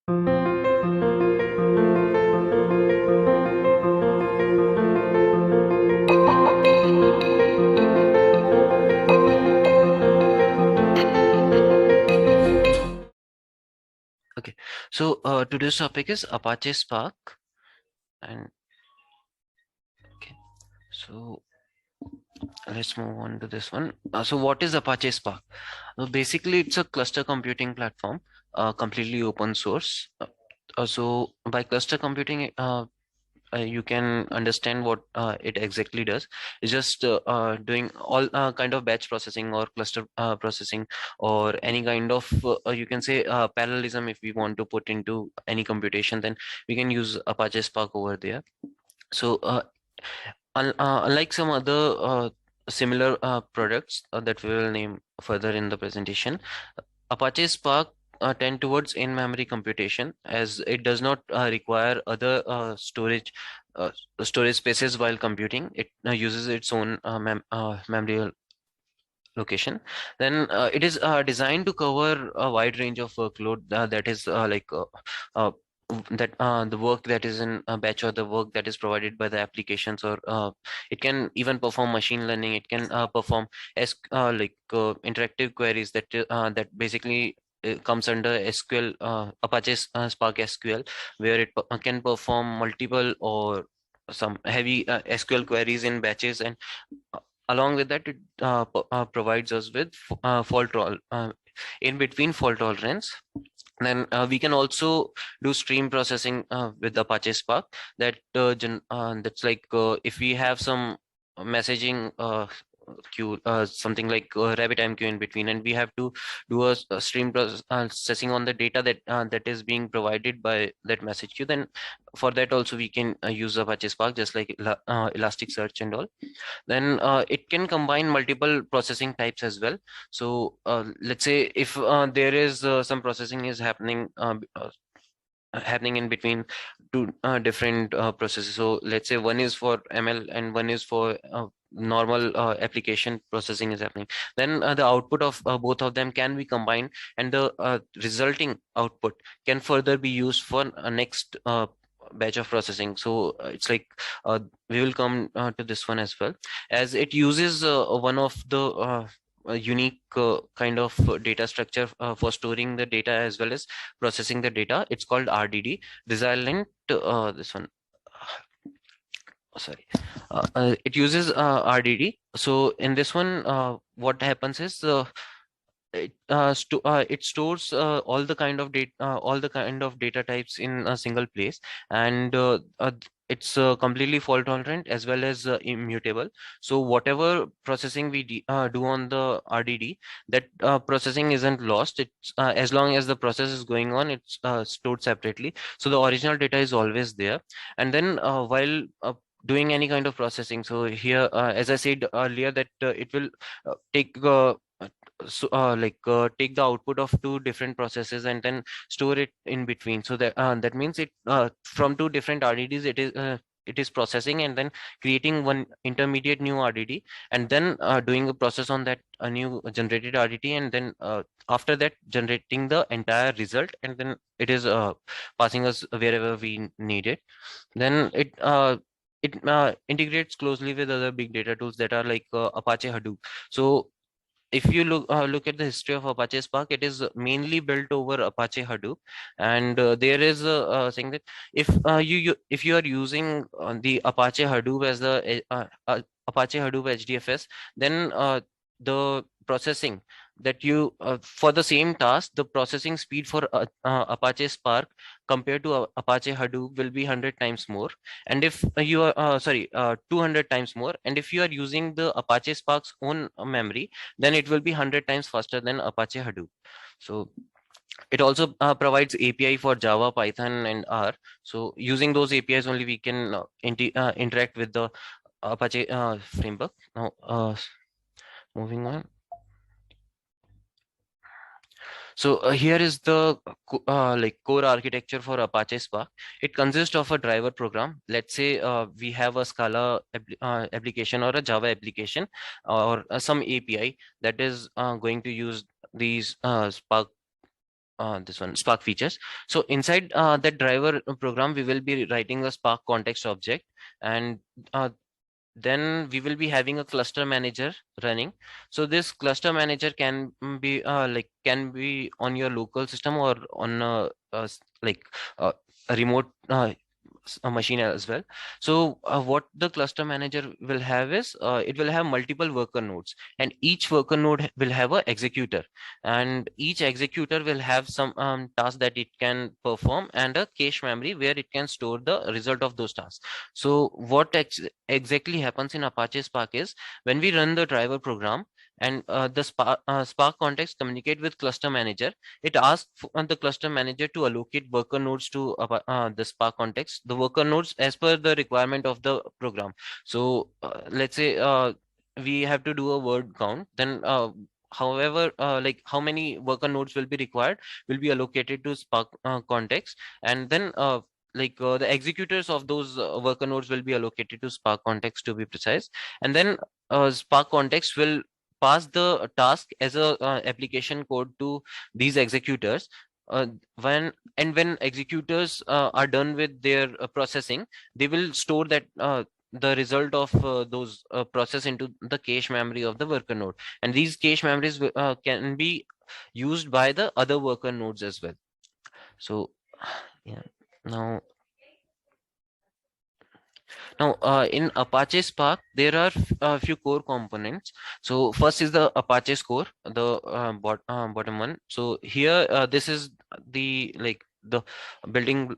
Okay, so today's topic is Apache Spark, and okay, so let's move on to this one. So, what is Apache Spark? Basically, it's a cluster computing platform, completely open source. So, by cluster computing, you can understand what it exactly does. It's just doing all kind of batch processing or cluster processing, or any kind of you can say parallelism. If we want to put into any computation, then we can use Apache Spark over there. So unlike some other similar products that we will name further in the presentation, Apache Spark tend towards in-memory computation, as it does not require other uh, storage spaces while computing. It uses its own memory location. Then it is designed to cover a wide range of workload, that is uh, that the work that is in a batch, or the work that is provided by the applications, or it can even perform machine learning. It can perform interactive queries that basically comes under SQL, Apache Spark SQL, where it can perform multiple or some heavy SQL queries in batches. And along with that, it provides us with in between fault tolerance. Then we can also do stream processing with Apache Spark. That's like if we have some messaging queue, something like RabbitMQ queue in between, and we have to do a stream processing on the data that is being provided by that message queue. Then for that also we can use Apache Spark, just like Elasticsearch and all. Then it can combine multiple processing types as well. So let's say if there is some processing is happening in between two different processes. So let's say one is for ML and one is for normal application processing is happening. Then the output of both of them can be combined, and the resulting output can further be used for a next batch of processing. So it's like we will come to this one as well, as it uses one of the a unique kind of data structure for storing the data as well as processing the data. It's called RDD, resilient. This one, sorry, it uses RDD. So in this one, what happens is it stores all the kind of data types in a single place. And it's completely fault tolerant as well as immutable. So whatever processing we do on the RDD, that processing isn't lost. It's as long as the process is going on, it's stored separately, so the original data is always there. And then while doing any kind of processing, so here as I said earlier, that it will take take the output of two different processes and then store it in between. So that means it from two different RDDs, it is processing and then creating one intermediate new RDD, and then doing a process on that new generated RDD, and then after that generating the entire result, and then it is passing us wherever we need it. Then it integrates closely with other big data tools that are like Apache Hadoop. So if you look at the history of Apache Spark, it is mainly built over Apache Hadoop. And there is a thing that if you are using the Apache Hadoop as the Apache Hadoop HDFS, then the processing that you for the same task, the processing speed for Apache Spark compared to Apache Hadoop will be 100 times more. And if you are 200 times more, and if you are using the Apache Spark's own memory, then it will be 100 times faster than Apache Hadoop. So it also provides API for Java, Python, and R. So using those APIs only, we can interact with the Apache framework. Now, moving on. So here is the core architecture for Apache Spark. It consists of a driver program. Let's say we have a Scala application or a Java application, or some API that is going to use these Spark this one Spark features. So inside that driver program, we will be writing a Spark context object, and uh, then we will be having a cluster manager running. So this cluster manager can be can be on your local system or on like a remote a machine as well. So what the cluster manager will have is it will have multiple worker nodes, and each worker node will have a executor, and each executor will have some task that it can perform, and a cache memory where it can store the result of those tasks. So what exactly happens in Apache Spark is when we run the driver program, and the Spark context communicate with cluster manager, it asks the cluster manager to allocate worker nodes to the Spark context, the worker nodes as per the requirement of the program. So let's say we have to do a word count, then however like how many worker nodes will be required will be allocated to Spark context, and then the executors of those worker nodes will be allocated to Spark context, to be precise. And then Spark context will pass the task as a application code to these executors. uh, when executors are done with their processing, they will store that the result of those process into the cache memory of the worker node, and these cache memories can be used by the other worker nodes as well. So yeah. Now, in Apache Spark, there are a few core components. So first is the Apache score, the bottom one. So here, this is the building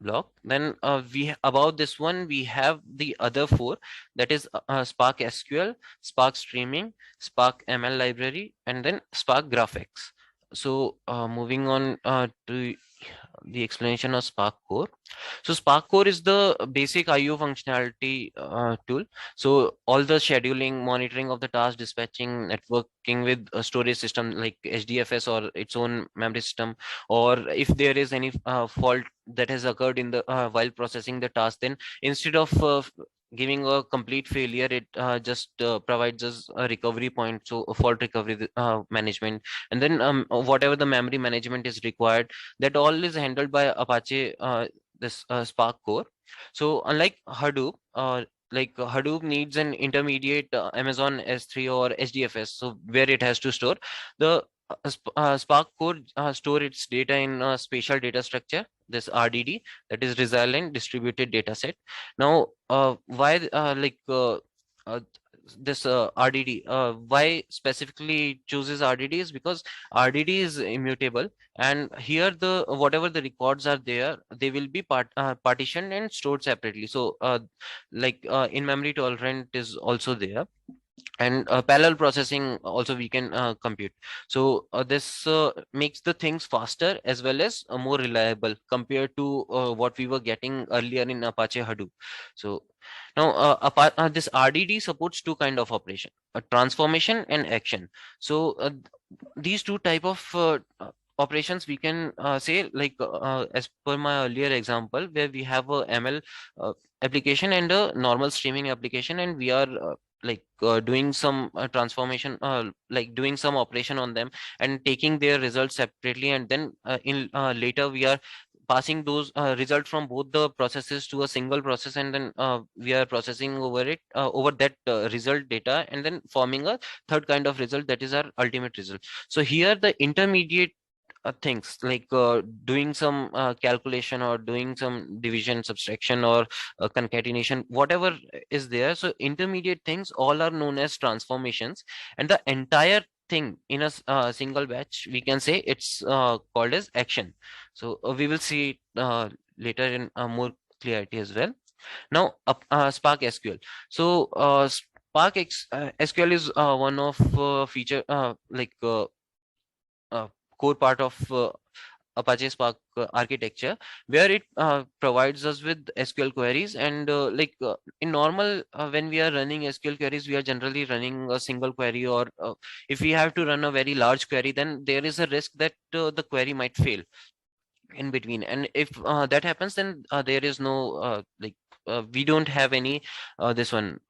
block. Then above this one, we have the other four, that is Spark SQL, Spark Streaming, Spark ML Library, and then Spark Graphics. So moving on to the explanation of Spark Core. So Spark Core is the basic IO functionality tool. So all the scheduling, monitoring of the task, dispatching, networking with a storage system like HDFS or its own memory system, or if there is any fault that has occurred in the while processing the task, then instead of giving a complete failure, it just provides us a recovery point, so a fault recovery management, and then whatever the memory management is required, that all is handled by Apache this Spark core. So unlike Hadoop, Hadoop needs an intermediate Amazon S3 or HDFS, so where it has to store the Spark core store its data in a spatial data structure, this RDD, that is resilient distributed data set. Now, why this RDD? Why specifically chooses RDD is because RDD is immutable, and here the whatever the records are there, they will be partitioned and stored separately. So in memory tolerant is also there, and parallel processing also we can compute. So this makes the things faster as well as more reliable compared to what we were getting earlier in Apache Hadoop. So now this RDD supports two kind of operation, a transformation and action. So these two type of operations we can say, as per my earlier example, where we have a ML application and a normal streaming application, and we are doing some transformation, doing some operation on them and taking their results separately, and then in later we are passing those results from both the processes to a single process, and then we are processing over that result data, and then forming a third kind of result, that is our ultimate result. So here the intermediate things doing some calculation or doing some division, subtraction, or concatenation, whatever is there, so intermediate things all are known as transformations, and the entire thing in a single batch, we can say it's called as action. So we will see it later in more clarity as well. Now Spark SQL. So SQL is one of feature core part of Apache Spark architecture, where it provides us with SQL queries. And in normal, when we are running SQL queries, we are generally running a single query, or if we have to run a very large query, then there is a risk that the query might fail in between. And if that happens, then there is no we don't have any this one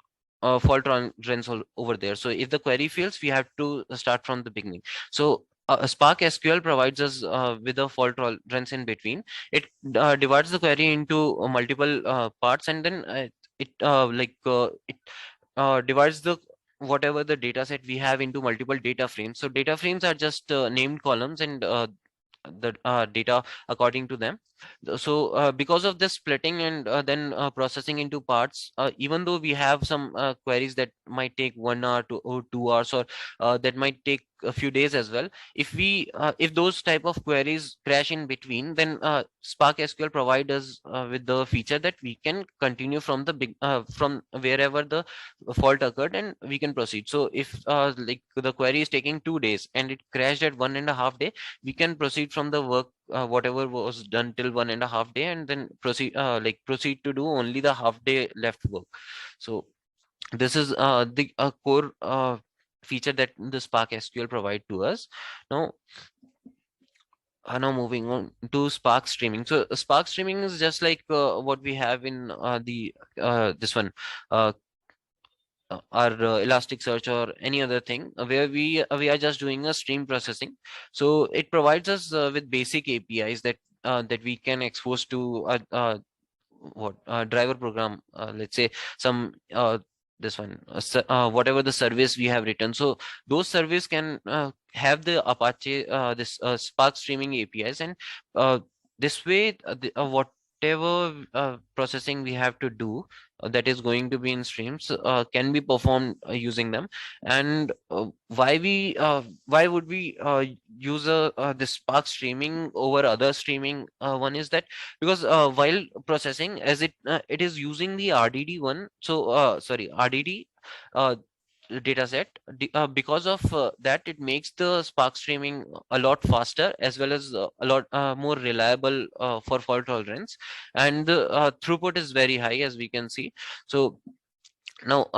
fault tolerance over there. So if the query fails, we have to start from the beginning. So Spark SQL provides us with a fault tolerance in between. It divides the query into multiple parts, and then it divides the whatever the data set we have into multiple data frames. So data frames are just named columns, and the data according to them. So because of this splitting and then processing into parts, even though we have some queries that might take 1 hour to or 2 hours, or that might take a few days as well, if those type of queries crash in between, then Spark SQL provide us with the feature that we can continue from the big from wherever the fault occurred, and we can proceed. So if like the query is taking 2 days and it crashed at 1.5 day, we can proceed from the work whatever was done till 1.5 day, and then proceed to do only the half day left work. So this is the core feature that the Spark SQL provide to us. Now, now moving on to Spark streaming. So Spark streaming is just like what we have in the this one our Elasticsearch or any other thing, where we are just doing a stream processing. So it provides us with basic APIs that we can expose to what driver program, let's say some this one whatever the service we have written. So those service can have the Apache this Spark streaming APIs, and this way whatever processing we have to do that is going to be in streams can be performed using them. And why would we use this Spark streaming over other streaming? One is that because while processing, as it is using the RDD one, so sorry, RDD uh, data set, because of that, it makes the Spark streaming a lot faster, as well as a lot more reliable for fault tolerance, and the throughput is very high, as we can see. So now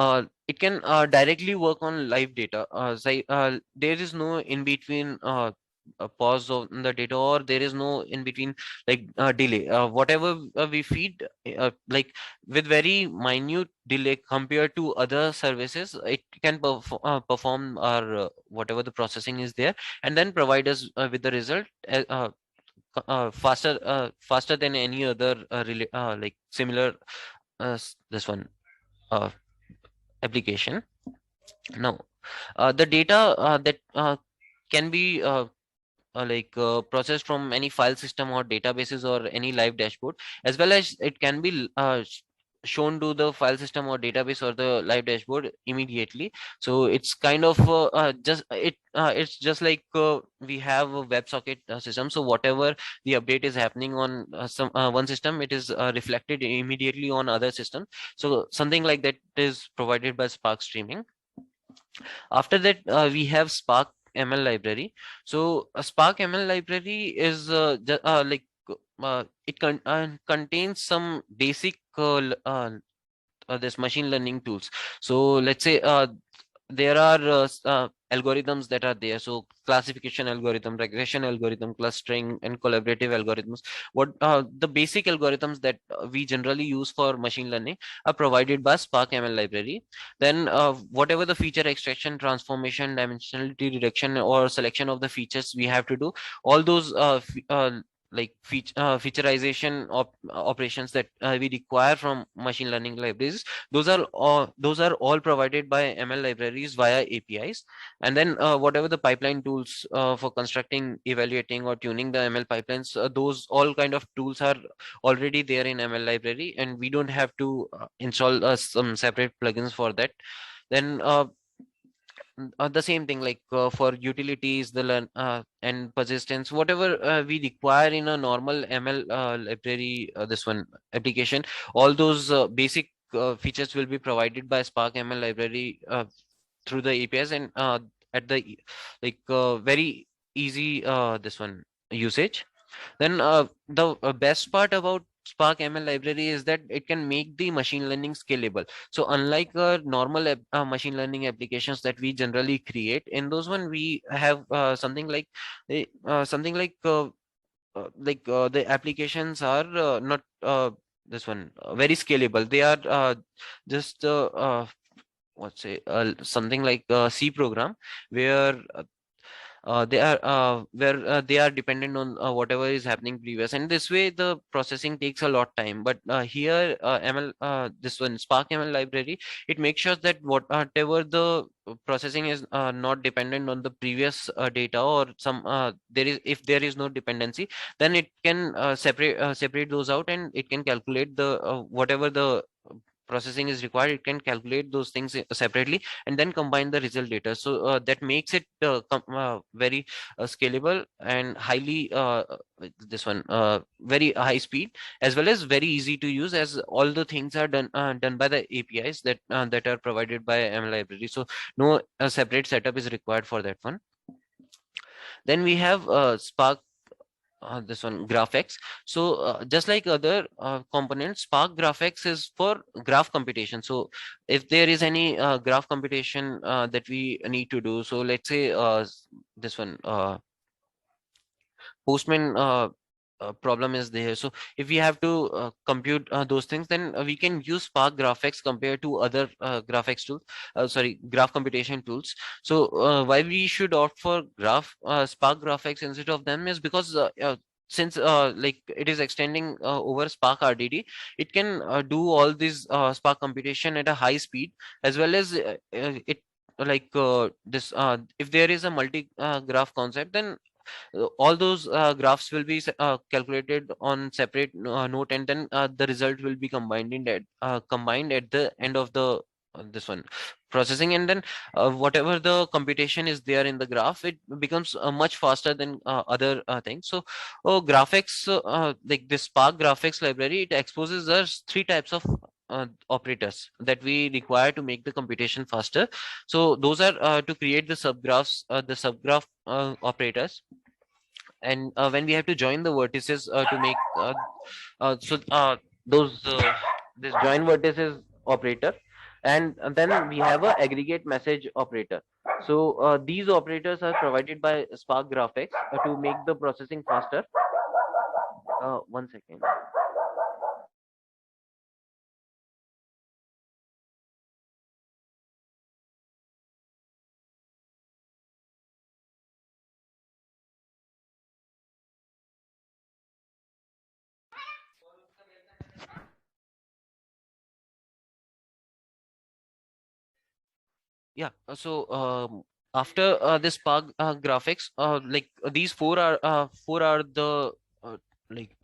it can directly work on live data. There is no in between a pause of the data, or there is no in between like delay. Whatever we feed, like with very minute delay compared to other services, it can perform our whatever the processing is there, and then provide us with the result faster than any other like similar this one uh, application. Now, the data that can be processed from any file system or databases or any live dashboard, as well as it can be shown to the file system or database or the live dashboard immediately. So it's kind of it's just like we have a WebSocket system. So whatever the update is happening on some one system, it is reflected immediately on other systems. So something like that is provided by Spark streaming. After that, we have Spark ML library. So a Spark ML library is contains some basic this machine learning tools. So let's say there are algorithms that are there. So classification algorithm, regression algorithm, clustering, and collaborative algorithms. What the basic algorithms that we generally use for machine learning are provided by Spark ML library. Then whatever the feature extraction, transformation, dimensionality reduction, or selection of the features we have to do, all those featureization operations that we require from machine learning libraries, those are all provided by ML libraries via APIs. And then whatever the pipeline tools for constructing, evaluating, or tuning the ML pipelines, those all kind of tools are already there in ML library, and we don't have to install some separate plugins for that. Then the same thing, like for utilities, the learn and persistence, whatever we require in a normal ML library, this one application, all those basic features will be provided by Spark ML library through the APIs, and at the very easy this one usage. Then the best part about Spark ML library is that it can make the machine learning scalable. So unlike normal machine learning applications that we generally create, in those one we have something like the applications are not this one very scalable. They are just what's say something like a C program, where they are where they are dependent on whatever is happening previous, and this way the processing takes a lot time. But here ML this one Spark ML library, it makes sure that whatever the processing is not dependent on the previous data, or some there is, if there is no dependency, then it can separate those out, and it can calculate the whatever the processing is required, it can calculate those things separately and then combine the result data. So that makes it very scalable and highly this one very high speed, as well as very easy to use, as all the things are done by the APIs that are provided by ML library. So no separate setup is required for that one. Then we have Spark this one GraphX. So just like other components, Spark GraphX is for graph computation. So if there is any graph computation that we need to do, so let's say this one Postman problem is there. So if we have to compute those things, then we can use Spark GraphX compared to other graphics tools, sorry, graph computation tools. So why we should opt for Spark GraphX instead of them is because since like it is extending over Spark RDD, it can do all these Spark computation at a high speed, as well as it like this if there is a multi graph concept, then all those graphs will be calculated on separate note, and then the result will be combined at the end of the this one processing, and then whatever the computation is there in the graph, it becomes much faster than other things. So graphics like this Spark graphics library, it exposes us three types of operators that we require to make the computation faster. So those are to create the subgraph operators, and when we have to join the vertices to make so those this join vertices operator, and then we have a aggregate message operator. So these operators are provided by Spark Graphics to make the processing faster. One second. Yeah, so after this Spark graphics, like these four are the like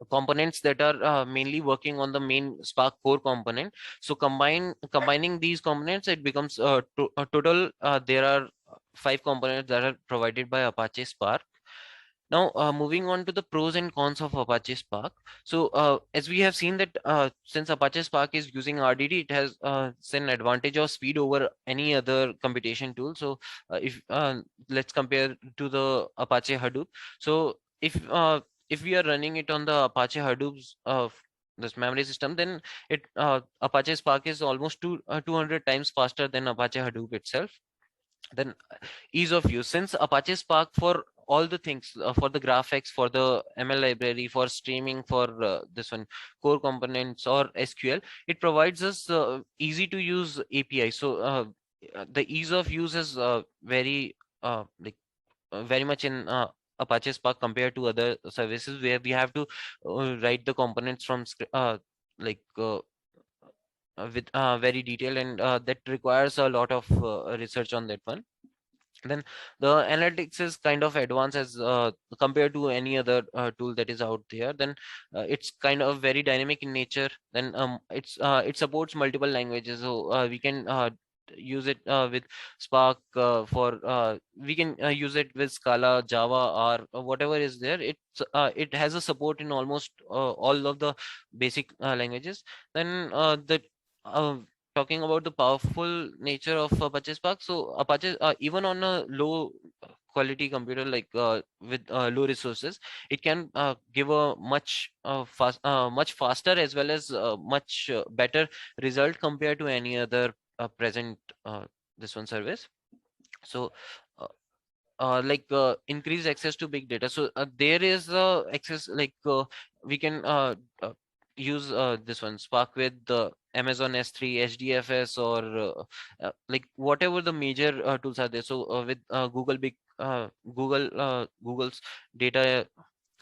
components that are mainly working on the main Spark core component. So combining these components, it becomes a total. There are five components that are provided by Apache Spark. Now, moving on to the pros and cons of Apache Spark. So, as we have seen that since Apache Spark is using RDD, it has an advantage of speed over any other computation tool. So, if let's compare to the Apache Hadoop. So, if we are running it on the Apache Hadoop's this memory system, then it Apache Spark is almost 200 times faster than Apache Hadoop itself. Then ease of use, since Apache Spark for all the things for the graphics, for the ML library, for streaming, for this one core components or SQL, it provides us easy to use API. So the ease of use is very much in Apache Spark compared to other services where we have to write the components from like with very detailed, and that requires a lot of research on that one. Then the analytics is kind of advanced as compared to any other tool that is out there. Then it's kind of very dynamic in nature. Then it supports multiple languages, so we can use it with Spark for we can use it with Scala, Java, or whatever is there. It has a support in almost all of the basic languages. Then the uh, talking about the powerful nature of Apache Spark. So Apache, even on a low quality computer, like with low resources, it can give a much faster, as well as much better result compared to any other present this one service. So uh, like increase access to big data. So there is access, like we can use this one Spark with the Amazon S3, HDFS, or like whatever the major tools are there. So with Google's data,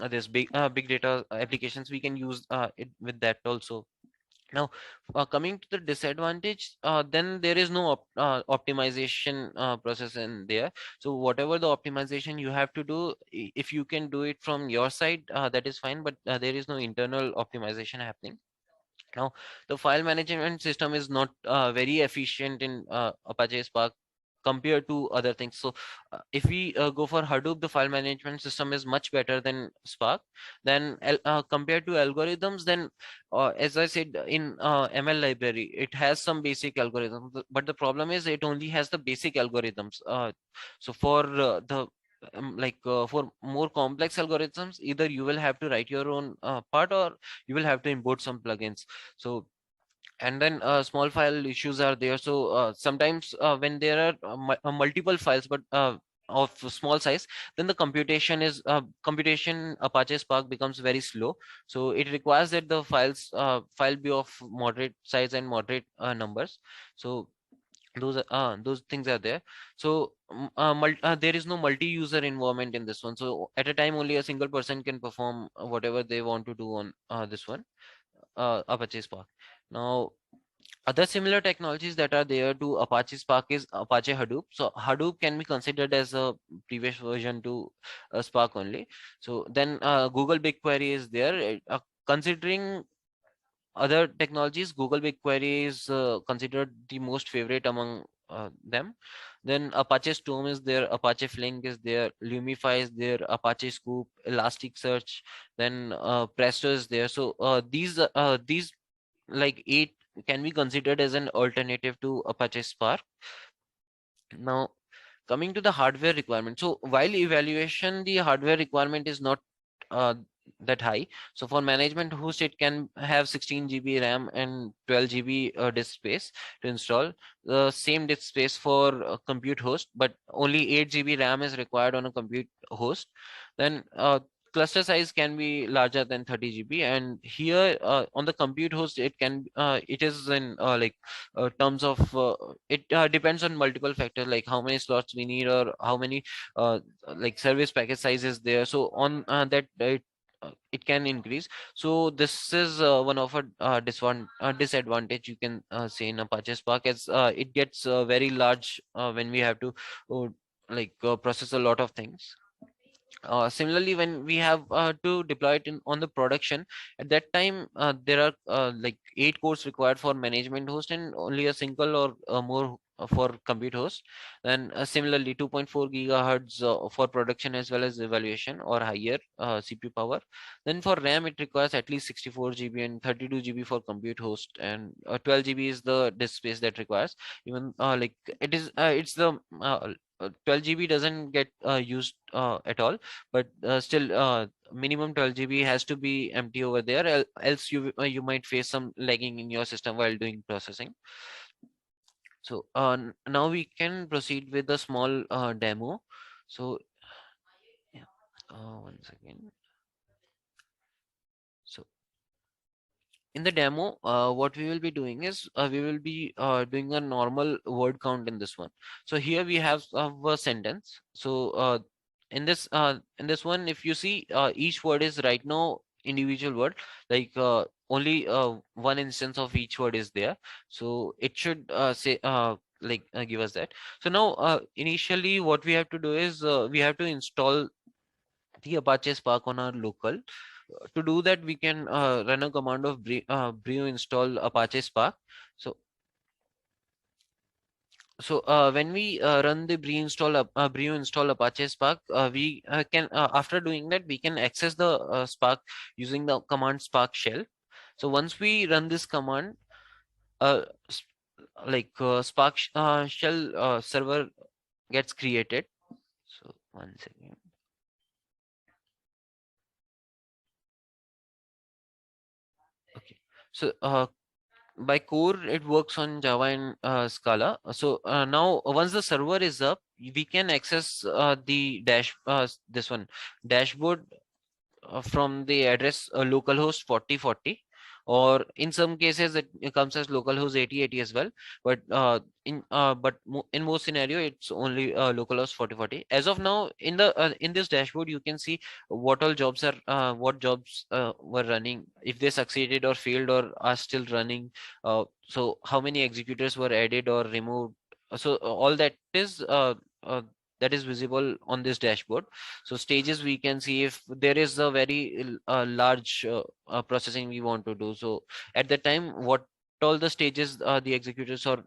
this big data applications, we can use it with that also. Now, coming to the disadvantage, then there is no optimization process in there. So whatever the optimization you have to do, if you can do it from your side, that is fine, but there is no internal optimization happening. Now, the file management system is not very efficient in Apache Spark compared to other things. So, if we go for Hadoop, the file management system is much better than Spark. Then, compared to algorithms, then as I said in ML library, it has some basic algorithms, but the problem is it only has the basic algorithms. So, for for more complex algorithms, either you will have to write your own part, or you will have to import some plugins. So, and then small file issues are there. So sometimes when there are multiple files, but of small size, then the computation Apache Spark becomes very slow. So it requires that the file be of moderate size and moderate numbers. So those things are there. So there is no multi-user involvement in this one. So at a time, only a single person can perform whatever they want to do on this one, Apache Spark. Now, other similar technologies that are there to Apache Spark is Apache Hadoop. So Hadoop can be considered as a previous version to Spark only. So then Google BigQuery is there. Considering other technologies, Google BigQuery is considered the most favorite among them. Then Apache Storm is there, Apache Flink is there, Lumify is there, Apache Scoop, Elasticsearch, then Presto is there. So these like 8 can be considered as an alternative to Apache Spark. Now, coming to the hardware requirement. So while evaluation, the hardware requirement is not uh, that high. So for management host, it can have 16 GB RAM and 12 GB disk space to install. The same disk space for compute host, but only 8 GB RAM is required on a compute host. Then cluster size can be larger than 30 GB, and here on the compute host, it is in terms of it depends on multiple factors, like how many slots we need, or how many like service packet size is there. So on that it can increase. So this is one of a disadvantage, you can say, in Apache Spark, as it gets very large when we have to uh, process a lot of things. Similarly, when we have to deploy it on the production, at that time there are 8 cores required for management host, and only a single or more for compute host. Then similarly, 2.4 gigahertz for production as well as evaluation, or higher CPU power. Then for RAM, it requires at least 64 GB and 32 GB for compute host, and 12 GB is the disk space that requires. Even it's the 12 GB doesn't get used at all, but still minimum 12 GB has to be empty over there, else you might face some lagging in your system while doing processing. So now we can proceed with a small demo. So yeah, once again. So in the demo, what we will be doing is we will be doing a normal word count in this one. So here we have a sentence. So in this one, if you see, each word is right now individual word, like only one instance of each word is there. So it should say give us that. So now initially what we have to do is we have to install the Apache Spark on our local. To do that, we can run a command of brew install Apache Spark. So when we run the brew install Apache Spark, we can after doing that, we can access the Spark using the command Spark shell. So once we run this command, uh, s- Spark shell server gets created. So one second. Okay. So by core, it works on Java and Scala. So now once the server is up, we can access the dashboard from the address localhost 4040, or in some cases it comes as localhost 8080 as well. But in most scenario it's only localhost 4040. As of now, in this dashboard you can see what all jobs are what jobs were running, if they succeeded or failed or are still running. So how many executors were added or removed. So all uh, that is visible on this dashboard. So stages, we can see if there is a very large processing we want to do. So at that time, what all the stages the executors or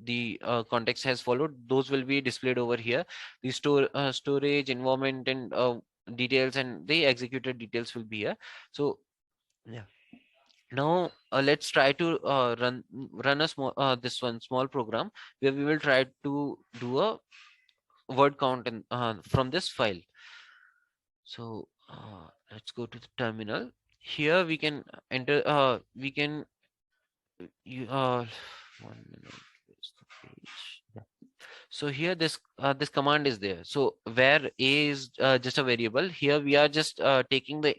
the context has followed, those will be displayed over here. The storage, environment, and details, and the executed details will be here. So yeah. Now let's try to run a small this one small program where we will try to do a word count from this file. So let's go to the terminal. Here we can enter. We can. You, 1 minute. Where's the page? Yeah. So here this command is there. So where a is just a variable. Here we are just taking the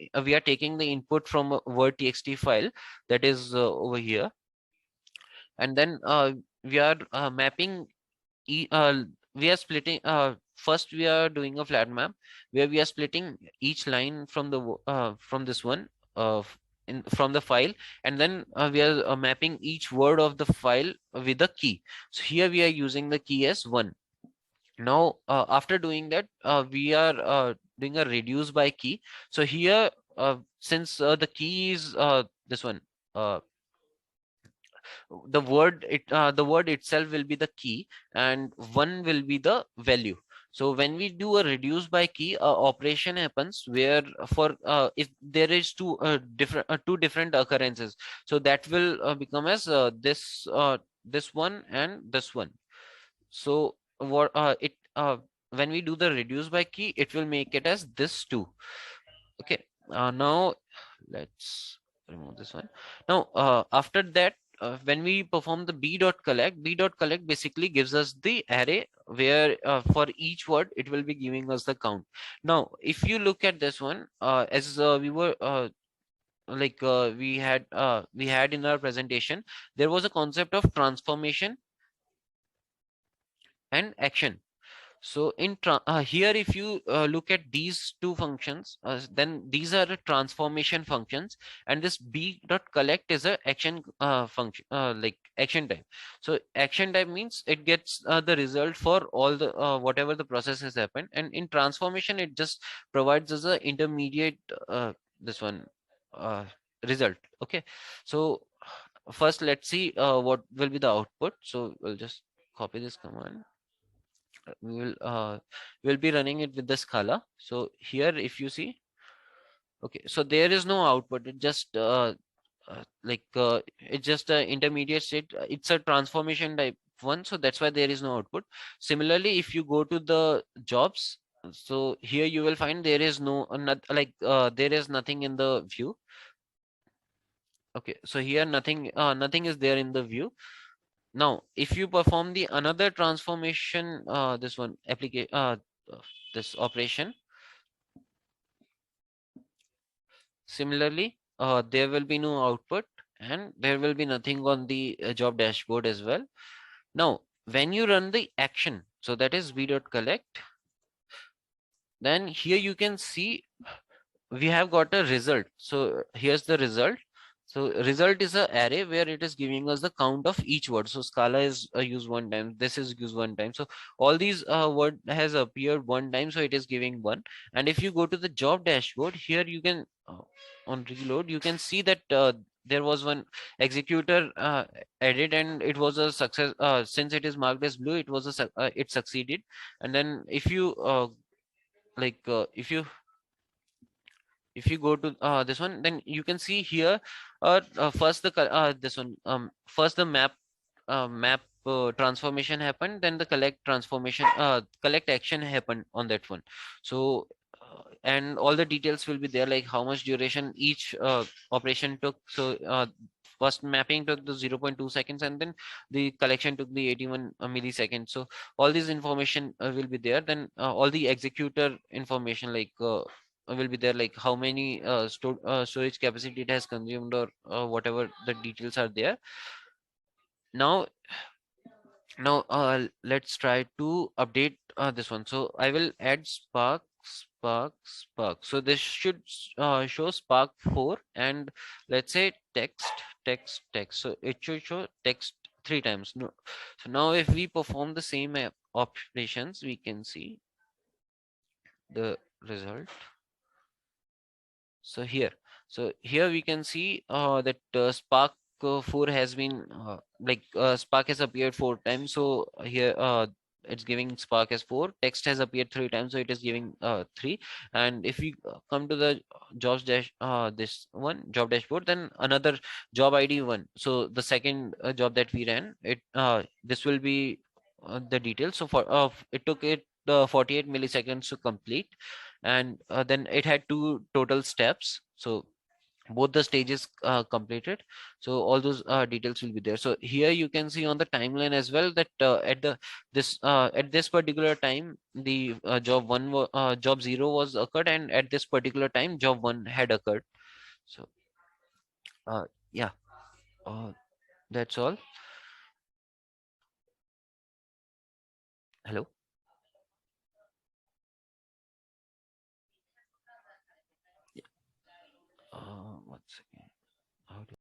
input from a word txt file that is over here, and then we are mapping we are splitting first we are doing a flat map where we are splitting each line from from this one from the file, and then we are mapping each word of the file with a key. So here we are using the key as 1. Now after doing that, we are doing a reduce by key. So here since the key is this one, uh, the word itself will be the key and 1 will be the value. So when we do a reduce by key, operation happens where for if there is two different occurrences, so that will become as this one and this one. So what it when we do the reduce by key, it will make it as this two. Okay. Now let's remove this one. Now after that, when we perform the b dot collect basically gives us the array where for each word it will be giving us the count. Now if you look at this one, as we were we had in our presentation, there was a concept of transformation and action. So here, if you look at these two functions, then these are the transformation functions, and this b dot collect is a action function, like action type. So action type means it gets the result for all the whatever the process has happened, and in transformation it just provides us a intermediate this one uh, result. Okay, so first let's see what will be the output. So we'll just copy this command. We will be running it with the Scala. So here, if you see, okay, so there is no output. It just it's just a intermediate state. It's a transformation type one, so that's why there is no output. Similarly, if you go to the jobs, so here you will find there is no there is nothing in the view. Okay, so here nothing is there in the view. Now, if you perform the another transformation, this one application, this operation, similarly, there will be no output and there will be nothing on the job dashboard as well. Now, when you run the action, so that is v.collect, then here you can see we have got a result. So here's the result. So result is a array where it is giving us the count of each word. So Scala is used one time, this is used one time. So all these word has appeared one time, so it is giving 1. And if you go to the job dashboard, here you can on reload, you can see that there was one executor added and it was a success. Since it is marked as blue, it was it succeeded. And then if you like if you go to this one, then you can see here first this one first the map transformation happened, then the collect action happened on that one. So and all the details will be there, like how much duration each operation took. So first mapping took the 0.2 seconds and then the collection took the 81 milliseconds. So all this information will be there. Then all the executor information, like will be there, like how many storage capacity it has consumed, or whatever the details are there. Now, let's try to update this one. So I will add Spark. So this should show Spark 4, and let's say text. So it should show text three times. No. So now if we perform the same operations, we can see the result. So here we can see that Spark 4 has been Spark has appeared four times. So here it's giving Spark as 4. Text has appeared three times, so it is giving 3. And if we come to the this one job dashboard, then another job ID 1. So the second job that we ran, it this will be the details. So it took it 48 milliseconds to complete, and then it had two total steps. So both the stages completed, so all those details will be there. So here you can see on the timeline as well that at this particular time the job 0 was occurred, and at this particular time job 1 had occurred. So yeah, uh, that's all. Hello. 1 second.